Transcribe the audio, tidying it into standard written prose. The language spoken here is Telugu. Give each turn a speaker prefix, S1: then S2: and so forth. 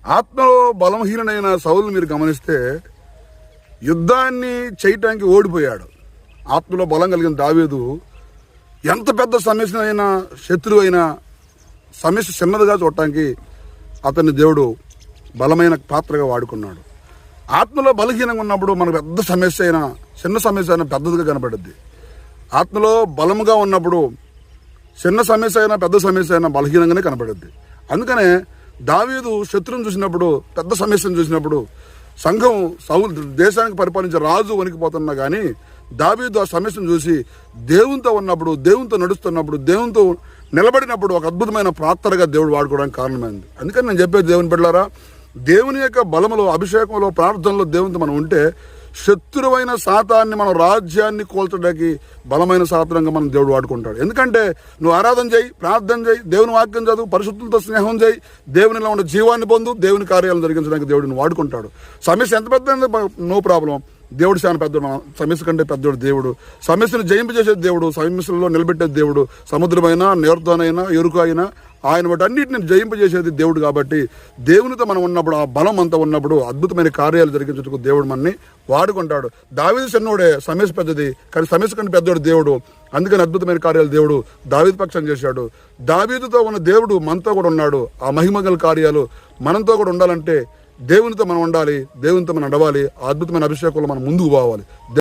S1: ఆత్మలో బలహీనుడైన సౌలు మీరు గమనిస్తే యుద్ధాన్ని చేయటానికి ఓడిపోయాడు. ఆత్మలో బలం కలిగిన దావీదు ఎంత పెద్ద సమస్య అయినా, శత్రువు అయినా సమస్య చిన్నదిగా చూడటానికి అతన్ని దేవుడు బలమైన పాత్రగా వాడుకున్నాడు. ఆత్మలో బలహీనంగా ఉన్నప్పుడు మనకు పెద్ద సమస్య అయినా, చిన్న సమస్య అయినా పెద్దదిగా కనపడుద్ది. ఆత్మలో బలముగా ఉన్నప్పుడు చిన్న సమస్య అయినా పెద్ద సమస్య అయినా బలహీనంగానే కనపడుద్ది. అందుకనే దావీదు శత్రువును చూసినప్పుడు, పెద్ద సమస్యను చూసినప్పుడు, సంఘం సౌలు దేశానికి పరిపాలించే రాజు వణికిపోతున్నా కానీ దావీదు ఆ సమస్యను చూసి దేవునితో ఉన్నప్పుడు, దేవునితో నడుస్తున్నప్పుడు, దేవునితో నిలబడినప్పుడు ఒక అద్భుతమైన పాత్రగా దేవుడు వాడుకోవడానికి కారణమైంది. అందుకని నేను చెప్పేది దేవుని బిడ్డలారా, దేవుని యొక్క బలములో, అభిషేకంలో, ప్రార్థనలో దేవునితో మనం ఉంటే శత్రువైన సాతాన్ని, మన రాజ్యాన్ని కోల్చడానికి బలమైన సాధనంగా మనం దేవుడు వాడుకుంటాడు. ఎందుకంటే నువ్వు ఆరాధన చేయి, ప్రార్థన చేయి, దేవుని వాక్యం చదువు, పరిశుద్ధులతో స్నేహం చేయి, దేవునిలో ఉన్న జీవాన్ని పొందు, దేవుని కార్యాలను జరిగించడానికి దేవుడిని వాడుకుంటాడు. సమస్య ఎంత పెద్ద నో ప్రాబ్లం, దేవుడు చాలా పెద్దోడు. మన సమస్య కంటే పెద్దోడు దేవుడు. సమస్యను జయింపజేసేది దేవుడు, సమస్యలలో నిలబెట్టేది దేవుడు. సముద్రమైనా, నేర్తోనైనా, ఎరుకు అయినా ఆయన వాటి అన్నింటిని జయింపజేసేది దేవుడు. కాబట్టి దేవునితో మనం ఉన్నప్పుడు, ఆ బలం అంతా ఉన్నప్పుడు అద్భుతమైన కార్యాలు జరిగించుటకు దేవుడు మనని వాడుకుంటాడు. దావీదు చిన్నోడే, సమస్య పెద్దది, కానీ సమస్య కంటే పెద్దోడు దేవుడు. అందుకని అద్భుతమైన కార్యాలు దేవుడు దావీదు పక్షం చేశాడు. దావీదుతో ఉన్న దేవుడు మనతో కూడా ఉన్నాడు. ఆ మహిమగల కార్యాలు మనంతో కూడా ఉండాలంటే దేవునితో మనం ఉండాలి, దేవునితో మనం నడవాలి. ఆ అద్భుతమైన అభిషేకంలో మనం ముందుకు పోవాలి.